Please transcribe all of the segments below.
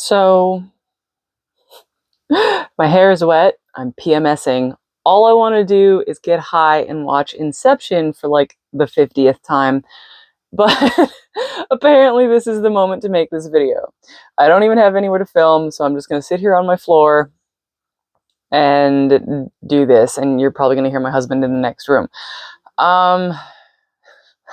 So my hair is wet. I'm PMSing. All I want to do is get high and watch Inception for like the 50th time. But apparently this is the moment to make this video. I don't even have anywhere to film, so I'm just going to sit here on my floor and do this. And you're probably going to hear my husband in the next room.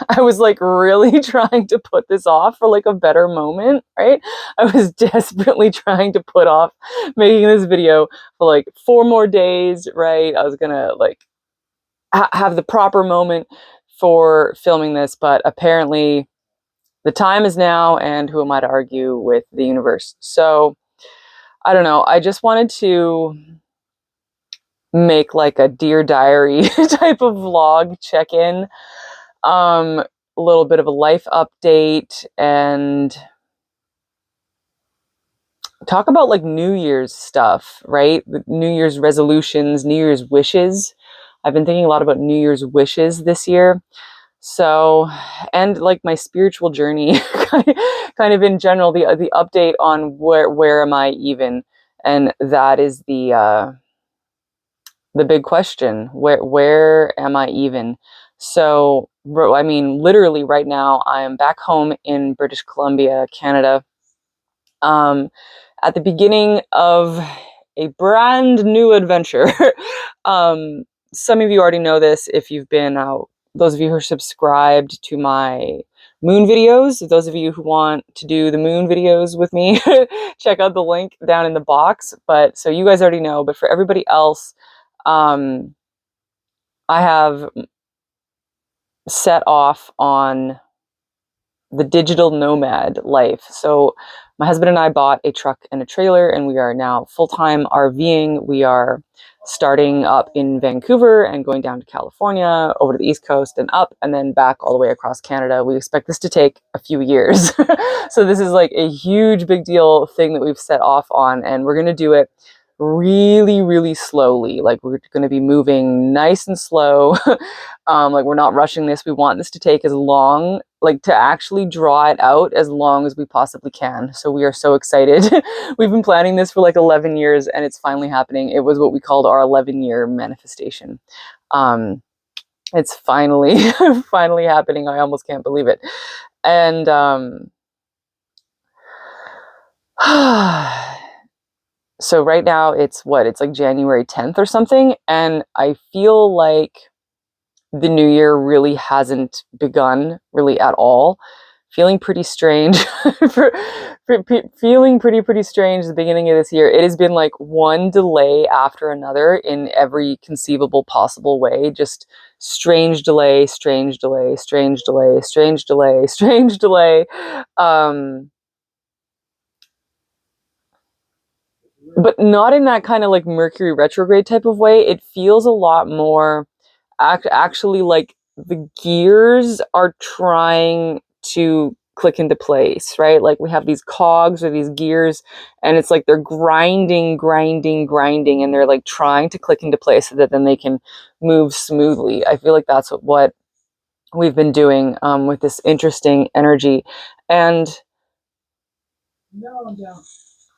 I was like really trying to put this off for like a better moment, right? I was desperately trying to put off making this video for like 4 more days, right? I was gonna like have the proper moment for filming this, but apparently the time is now, and who am I to argue with the universe? So I don't know. I just wanted to make like a Dear Diary type of vlog check-in. A little bit of a life update and talk about like New Year's stuff, right? New Year's resolutions, New Year's wishes. I've been thinking a lot about New Year's wishes this year. So, and like my spiritual journey, kind of in general, the update on where am I even, and that is the big question. Where am I even? So, I mean, literally right now, I am back home in British Columbia, Canada, at the beginning of a brand new adventure. Some of you already know this if you've been out. Those of you who are subscribed to my moon videos, those of you who want to do the moon videos with me, check out the link down in the box. But so you guys already know, but for everybody else, I have set off on the digital nomad life. So my husband and I bought a truck and a trailer, and we are now full-time RVing. We are starting up in Vancouver and going down to California, over to the East Coast and up, and then back all the way across Canada. We expect this to take a few years. So this is like a huge, big deal thing that we've set off on, and we're going to do it really, really slowly. Like we're going to be moving nice and slow. Like we're not rushing this. We want this to take as long, like to actually draw it out as long as we possibly can. So we are so excited. We've been planning this for like 11 years and it's finally happening. It was what we called our 11-year manifestation. It's finally, finally happening. I almost can't believe it. And, so right now it's like January 10th or something. And I feel like the new year really hasn't begun really at all. Feeling pretty strange, feeling pretty strange the beginning of this year. It has been like one delay after another in every conceivable possible way. Just strange delay, strange delay, strange delay, strange delay, strange delay. But not in that kind of like Mercury retrograde type of way. It feels a lot more actually like the gears are trying to click into place, right? Like we have these cogs or these gears and it's like they're grinding, and they're like trying to click into place so that then they can move smoothly. I feel like that's what we've been doing with this interesting energy. And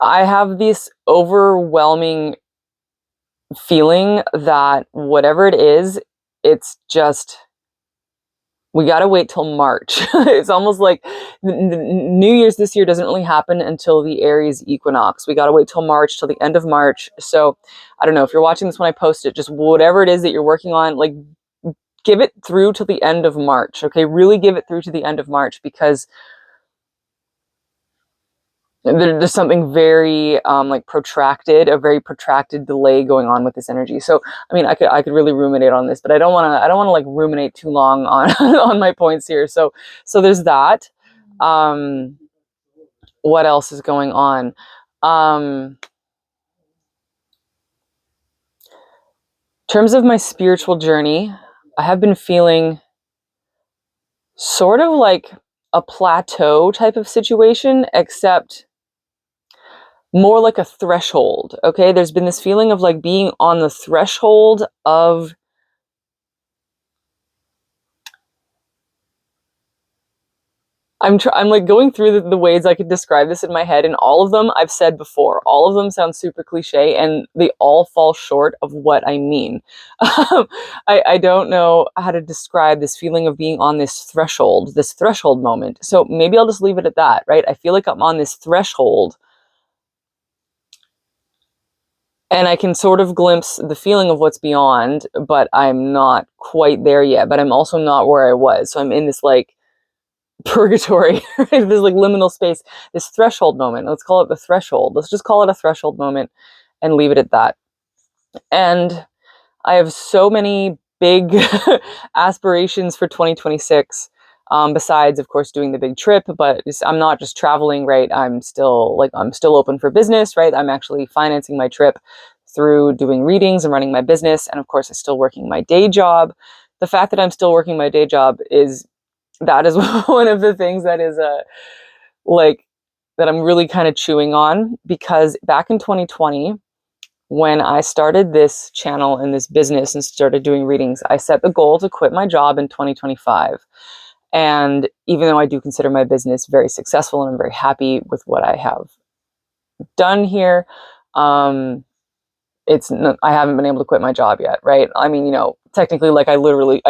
I have this overwhelming feeling that whatever it is, it's just, we got to wait till March. It's almost like New Year's this year doesn't really happen until the Aries equinox. We got to wait till March, till the end of March. So I don't know if you're watching this when I post it, just whatever it is that you're working on, like give it through to the end of March. Okay. Really give it through to the end of March, because there's something very like protracted, a very protracted delay going on with this energy. So I mean, I could really ruminate on this, but I don't want to like ruminate too long on on my points here. So there's that. What else is going on? In terms of my spiritual journey, I have been feeling sort of like a plateau type of situation, except more like a threshold. Okay, there's been this feeling of like being on the threshold of I'm like going through the ways I could describe this in my head, and all of them I've said before. All of them sound super cliche, and they all fall short of what I mean. I don't know how to describe this feeling of being on this threshold moment. So maybe I'll just leave it at that, right? I feel like I'm on this threshold, and I can sort of glimpse the feeling of what's beyond, but I'm not quite there yet. But I'm also not where I was. So I'm in this like purgatory, right? This like liminal space, this threshold moment. Let's call it the threshold. Let's just call it a threshold moment and leave it at that. And I have so many big aspirations for 2026. Besides, of course, doing the big trip, but I'm not just traveling, right? I'm still open for business, right? I'm actually financing my trip through doing readings and running my business. And of course, I'm still working my day job. The fact that I'm still working my day job is one of the things that is like that I'm really kind of chewing on, because back in 2020, when I started this channel and this business and started doing readings, I set the goal to quit my job in 2025. And even though I do consider my business very successful and I'm very happy with what I have done here, I haven't been able to quit my job yet, right? I mean, technically, like I literally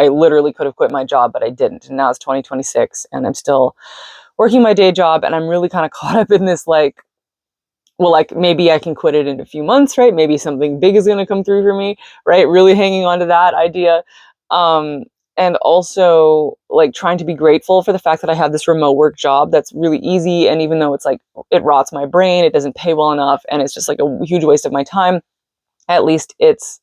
could have quit my job, but I didn't. And now it's 2026 and I'm still working my day job, and I'm really kind of caught up in this like, well, like maybe I can quit it in a few months, right? Maybe something big is going to come through for me, right? Really hanging on to that idea. And also like trying to be grateful for the fact that I have this remote work job that's really easy. And even though it's like, it rots my brain, it doesn't pay well enough, and it's just like a huge waste of my time, at least it's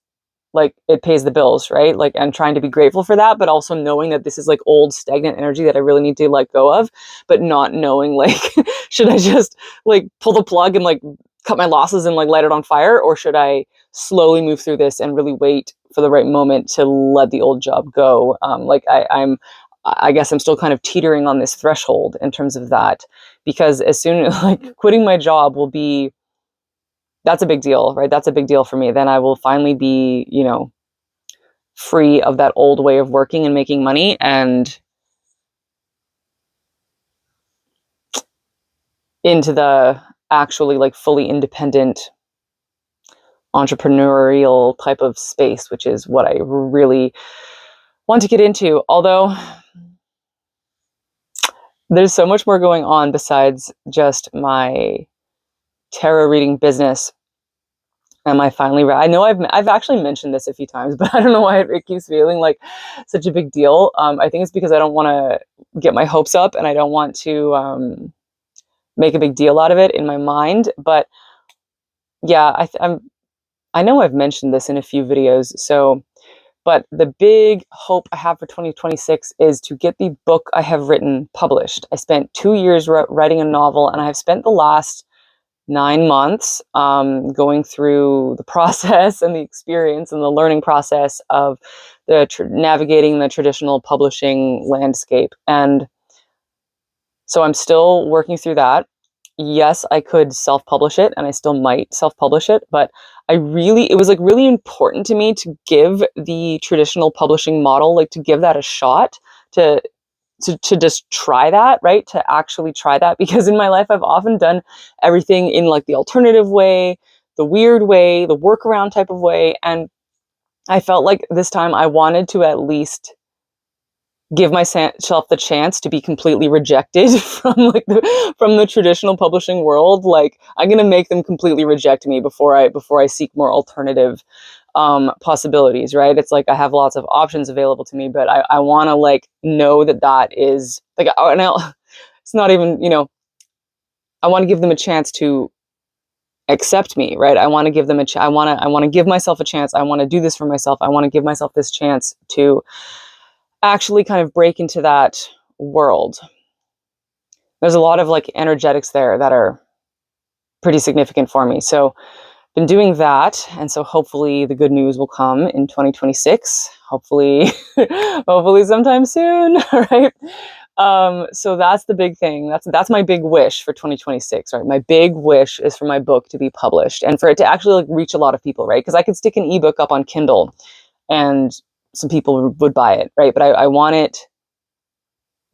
like it pays the bills, right? Like, and trying to be grateful for that, but also knowing that this is like old stagnant energy that I really need to let go of, but not knowing like, should I just like pull the plug and like cut my losses and like light it on fire, or should I slowly move through this and really wait for the right moment to let the old job go? I guess I'm still kind of teetering on this threshold in terms of that, because as soon as like quitting my job will be, that's a big deal, right? That's a big deal for me. Then I will finally be, free of that old way of working and making money, and into the actually like fully independent entrepreneurial type of space, which is what I really want to get into. Although there's so much more going on besides just my tarot reading business. Am I finally I know I've actually mentioned this a few times, but I don't know why it keeps feeling like such a big deal. I think it's because I don't want to get my hopes up, and I don't want to make a big deal out of it in my mind. But yeah, I know I've mentioned this in a few videos. So, but the big hope I have for 2026 is to get the book I have written published. I spent 2 years writing a novel, and I have spent the last 9 months going through the process and the experience and the learning process of navigating the traditional publishing landscape. And so I'm still working through that. Yes, I could self-publish it, and I still might self-publish it, but it was like really important to me to give the traditional publishing model, like to give that a shot, to just try that, right? To actually try that, because in my life I've often done everything in like the alternative way, the weird way, the workaround type of way, and I felt like this time I wanted to at least give myself the chance to be completely rejected from like from the traditional publishing world. Like, I'm gonna make them completely reject me before I seek more alternative possibilities, right? It's like I have lots of options available to me, but I want to like know that is like, it's not even, I want to give them a chance to accept me, right? I want to give them I want to give myself a chance. I want to do this for myself. I want to give myself this chance to actually kind of break into that world. There's a lot of like energetics there that are pretty significant for me. So been doing that, and so hopefully the good news will come in 2026. Hopefully, hopefully sometime soon, right? So that's the big thing. That's my big wish for 2026, right? My big wish is for my book to be published and for it to actually like reach a lot of people, right? Because I could stick an ebook up on Kindle, and some people would buy it, right? But I want it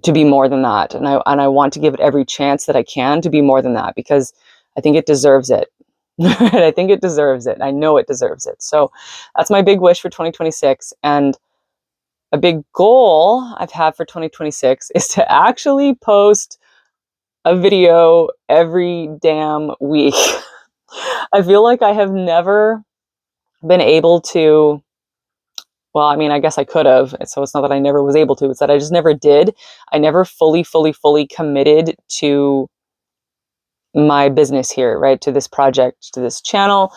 to be more than that. And I want to give it every chance that I can to be more than that, because I think it deserves it. I think it deserves it. I know it deserves it. So that's my big wish for 2026. And a big goal I've had for 2026 is to actually post a video every damn week. I feel like I have never been able to, well, I mean, I guess I could have. So it's not that I never was able to, it's that I just never did. I never fully committed to my business here, right? To this project, to this channel.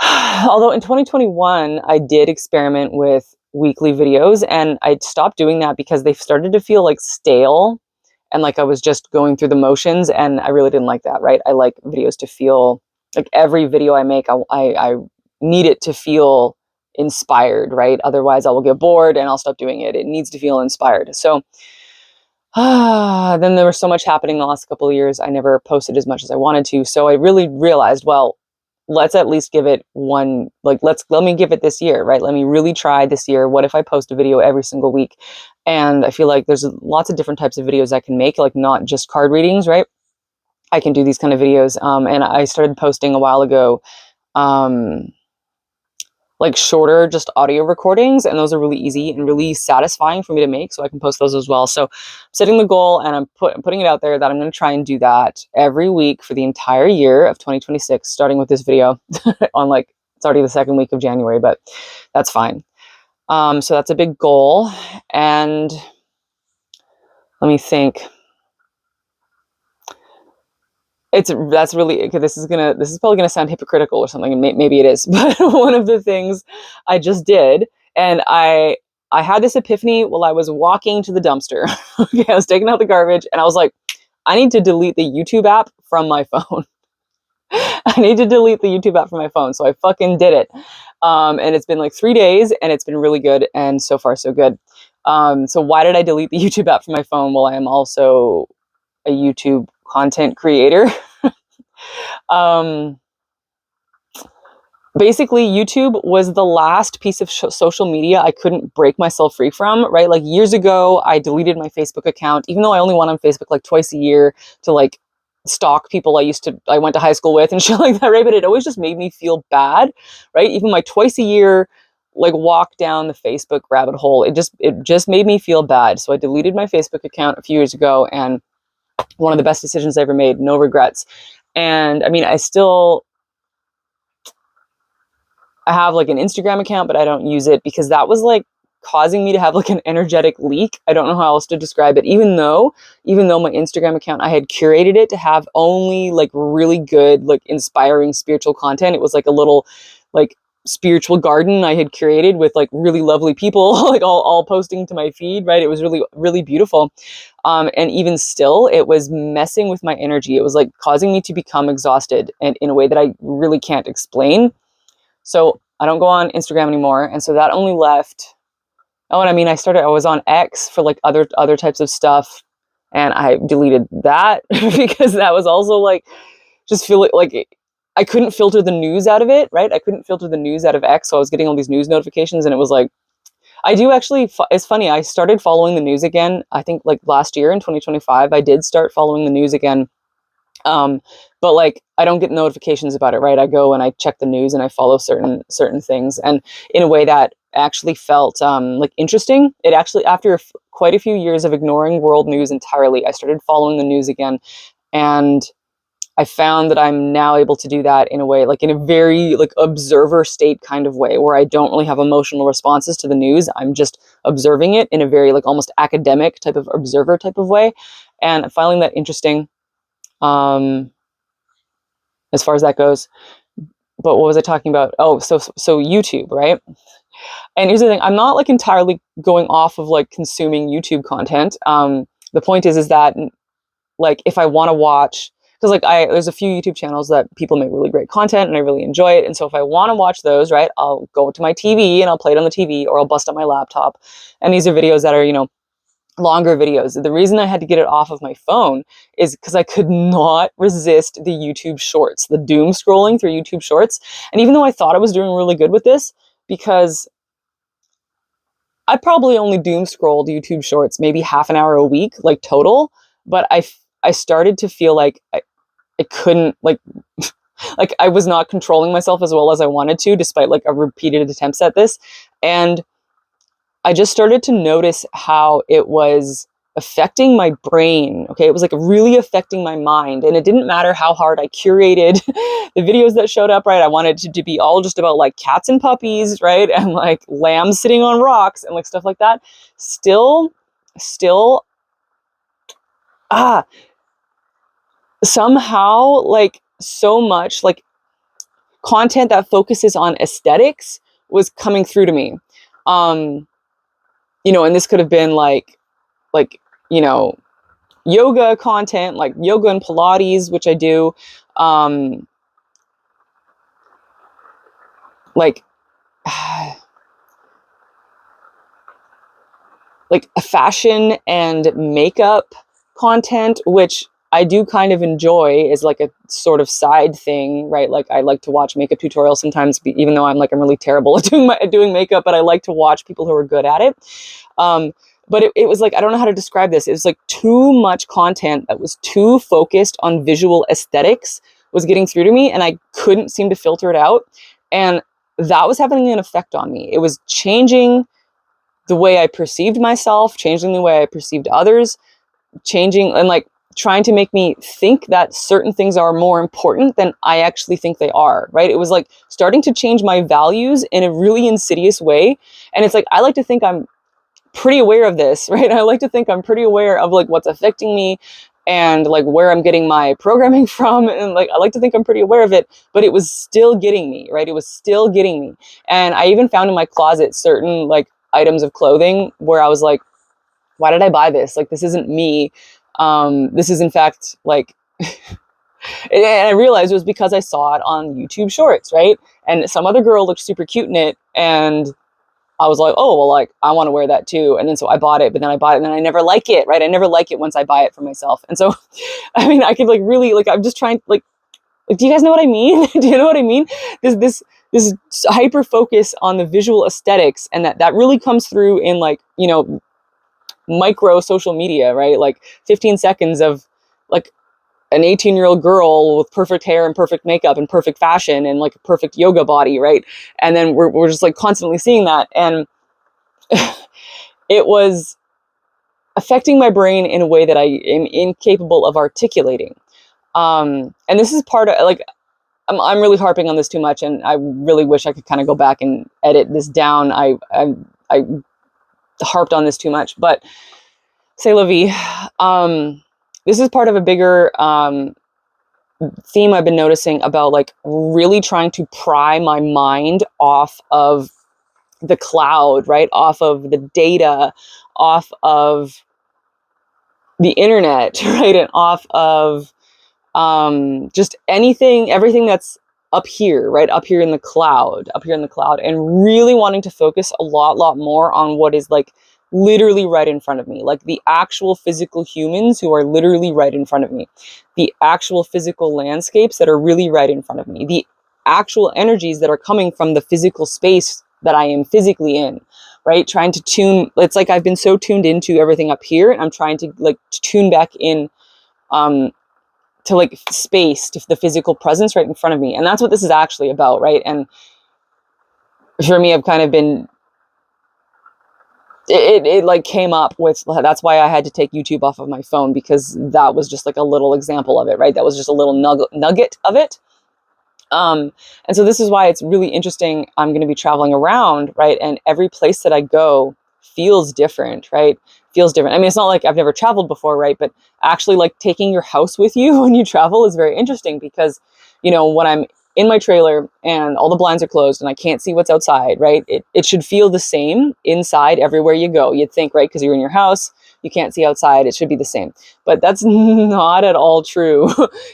Although in 2021, I did experiment with weekly videos, and I stopped doing that because they started to feel like stale and like I was just going through the motions, and I really didn't like that, right? I like videos to feel like every video I make, I need it to feel inspired, right? Otherwise, I will get bored and I'll stop doing it. It needs to feel inspired. So then there was so much happening the last couple of years. I never posted as much as I wanted to. So I really realized, well, let's at least give it one, like, let me give it this year, right? Let me really try this year. What if I post a video every single week? And I feel like there's lots of different types of videos I can make, like not just card readings, right? I can do these kind of videos. And I started posting a while ago, like shorter, just audio recordings, and those are really easy and really satisfying for me to make, so I can post those as well. So I'm setting the goal, and I'm putting it out there that I'm going to try and do that every week for the entire year of 2026, starting with this video on, like, it's already the second week of January, but that's fine. So that's a big goal. And let me think. That's really, okay, this is probably gonna sound hypocritical or something, and maybe it is, but one of the things I just did, and I had this epiphany while I was walking to the dumpster. Okay, I was taking out the garbage, and I was like, I need to delete the YouTube app from my phone. I need to delete the YouTube app from my phone. So I fucking did it. And it's been like 3 days, and it's been really good, and so far so good. So why did I delete the YouTube app from my phone? Well, I am also a YouTube content creator. um, Basically, YouTube was the last piece of social media I couldn't break myself free from, right? Like years ago, I deleted my Facebook account, even though I only went on Facebook like twice a year to like stalk people I went to high school with and shit like that, right? But it always just made me feel bad, right? Even my twice a year like walk down the Facebook rabbit hole, it just made me feel bad. So I deleted my Facebook account a few years ago, and one of the best decisions I ever made, no regrets. And I mean, I have like an Instagram account, but I don't use it because that was like causing me to have like an energetic leak. I don't know how else to describe it. Even though my Instagram account, I had curated it to have only like really good, like inspiring spiritual content. It was like a little like spiritual garden I had curated with like really lovely people, like all posting to my feed, right? It was really, really beautiful. And even still, it was messing with my energy. It was like causing me to become exhausted, and in a way that I really can't explain. So I don't go on Instagram anymore. And so that only left, oh, and I mean, I was on X for like other types of stuff. And I deleted that because that was also like, just feel like I couldn't filter the news out of it, right? I couldn't filter the news out of X. So I was getting all these news notifications, and it was like, I do actually, it's funny. I started following the news again. I think like last year in 2025, I did start following the news again. But like I don't get notifications about it, right? I go and I check the news and I follow certain things, and in a way that actually felt like interesting. It actually, after quite a few years of ignoring world news entirely, I started following the news again, and I found that I'm now able to do that in a way, like in a very like observer state kind of way, where I don't really have emotional responses to the news. I'm just observing it in a very like almost academic type of observer type of way, and I'm finding that interesting. Um, as far as that goes. But what was I talking about? Oh, so YouTube, right? And here's the thing: I'm not like entirely going off of like consuming YouTube content. The point is that like if I want to watch, because like there's a few YouTube channels that people make really great content, and I really enjoy it. And so if I want to watch those, right, I'll go to my TV and I'll play it on the TV, or I'll bust up my laptop. And these are videos that are, longer videos. The reason I had to get it off of my phone is because I could not resist the YouTube shorts, the doom scrolling through YouTube shorts. And even though I thought I was doing really good with this, because I probably only doom scrolled YouTube shorts maybe half an hour a week, like total. But I started to feel like I couldn't like I was not controlling myself as well as I wanted to, despite like a repeated attempts at this. And I just started to notice how it was affecting my brain. Okay. It was like really affecting my mind. And it didn't matter how hard I curated the videos that showed up, right? I wanted it to be all just about like cats and puppies, right? And like lambs sitting on rocks and like stuff like that. Still, ah, somehow like so much like content that focuses on aesthetics was coming through to me. You know, and this could have been like, you know, yoga content, like yoga and Pilates, which I do. Like, like a fashion and makeup content, which I do kind of enjoy as like a sort of side thing, right? Like I like to watch makeup tutorials sometimes, even though I'm really terrible at doing makeup, but I like to watch people who are good at it. But it was like, I don't know how to describe this. It was like too much content that was too focused on visual aesthetics was getting through to me, and I couldn't seem to filter it out. And that was having an effect on me. It was changing the way I perceived myself, changing the way I perceived others, changing and like trying to make me think that certain things are more important than I actually think they are, right? It was like starting to change my values in a really insidious way. And it's like, I like to think I'm pretty aware of this, right? I like to think I'm pretty aware of like what's affecting me and like where I'm getting my programming from. And like, I like to think I'm pretty aware of it, but it was still getting me, right? It was still getting me. And I even found in my closet certain like items of clothing where I was like, why did I buy this? Like, this isn't me. This is in fact like, and I realized it was because I saw it on YouTube shorts, right? And some other girl looked super cute in it. And I was like, oh, well, like, I want to wear that too. And then so I bought it, but then I bought it and then I never like it, right? I never like it once I buy it for myself. And so, I mean, I could like really, like, I'm just trying, like, do you guys know what I mean? Do you know what I mean? This hyper focus on the visual aesthetics, and that really comes through in like, you know, micro social media, right? Like 15 seconds of like an 18-year-old girl with perfect hair and perfect makeup and perfect fashion and like a perfect yoga body, right? And then we're just like constantly seeing that. And it was affecting my brain in a way that I am incapable of articulating. And this is part of like, I'm really harping on this too much, and I really wish I could kind of go back and edit this down. I harped on this too much, but say la vie. This is part of a bigger theme I've been noticing about like really trying to pry my mind off of the cloud, right? Off of the data, off of the internet, right? And off of just everything that's up here, right? Up here in the cloud, and really wanting to focus a lot more on what is like literally right in front of me, like the actual physical humans who are literally right in front of me, the actual physical landscapes that are really right in front of me, the actual energies that are coming from the physical space that I am physically in, right? Trying to tune, it's like I've been so tuned into everything up here, and I'm trying to like tune back in to like space, to the physical presence right in front of me. And that's what this is actually about, right? And for me, I've kind of been, it like came up with, that's why I had to take YouTube off of my phone, because that was just like a little example of it, right? That was just a little nugget of it. And so this is why it's really interesting. I'm going to be traveling around, right? And every place that I go feels different, right? Feels different. I mean, it's not like I've never traveled before, right? But actually like taking your house with you when you travel is very interesting, because, you know, when I'm in my trailer and all the blinds are closed and I can't see what's outside, right? It should feel the same inside everywhere you go. You'd think, right? Because you're in your house, you can't see outside. It should be the same. But that's not at all true.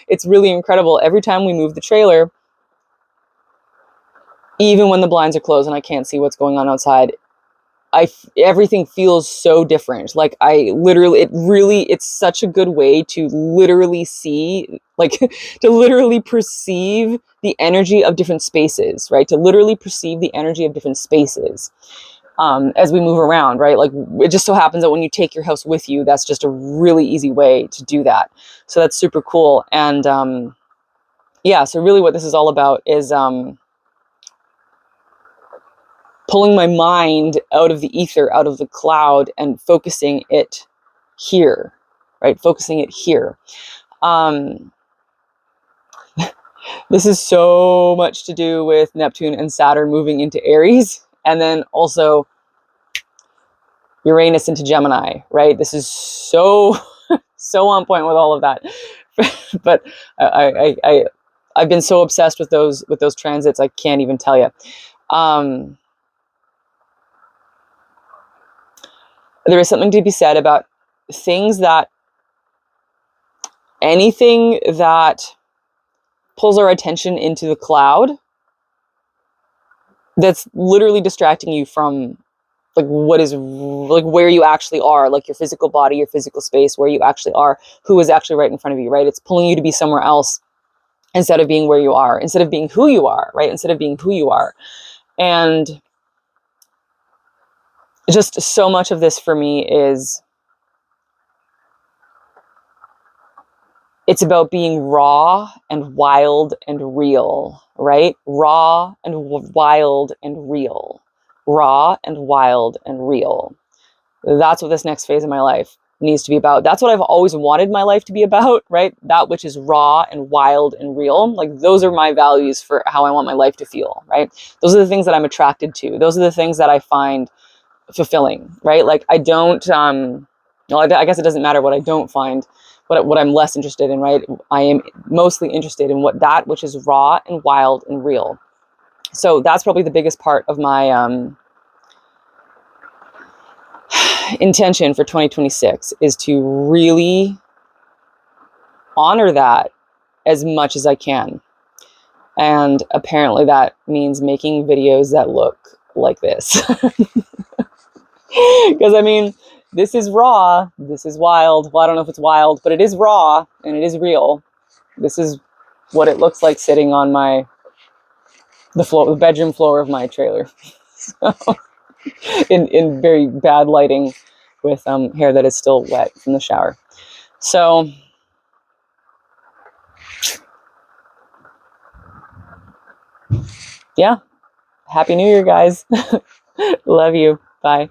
It's really incredible. Every time we move the trailer, even when the blinds are closed and I can't see what's going on outside, everything feels so different. Like I literally, it's such a good way to literally see, like to literally perceive the energy of different spaces, right? To literally perceive the energy of different spaces. as we move around, right? Like it just so happens that when you take your house with you, that's just a really easy way to do that. So that's super cool. And yeah, so really what this is all about is pulling my mind out of the ether, out of the cloud, and focusing it here, right? Focusing it here. This is so much to do with Neptune and Saturn moving into Aries, and then also Uranus into Gemini, right? This is so so on point with all of that. But I've been so obsessed with those transits, I can't even tell you. There is something to be said about things that anything that pulls our attention into the cloud, that's literally distracting you from like what is like where you actually are, like your physical body, your physical space, where you actually are, who is actually right in front of you, right? It's pulling you to be somewhere else instead of being where you are, instead of being who you are, right? Instead of being who you are. And just so much of this for me is it's about being raw and wild and real, right? Raw and wild and real. Raw and wild and real. That's what this next phase of my life needs to be about. That's what I've always wanted my life to be about, right? That which is raw and wild and real. Like those are my values for how I want my life to feel, right? Those are the things that I'm attracted to. Those are the things that I find fulfilling, right? Like I don't, well, I guess it doesn't matter what I don't find, what I'm less interested in, right? I am mostly interested in that which is raw and wild and real. So that's probably the biggest part of my intention for 2026 is to really honor that as much as I can. And apparently that means making videos that look like this. Because I mean, this is raw, this is wild. Well, I don't know if it's wild, but it is raw and it is real. This is what it looks like sitting on the bedroom floor of my trailer. So, in very bad lighting with hair that is still wet from the shower. So yeah, Happy New Year, guys. Love you. Bye.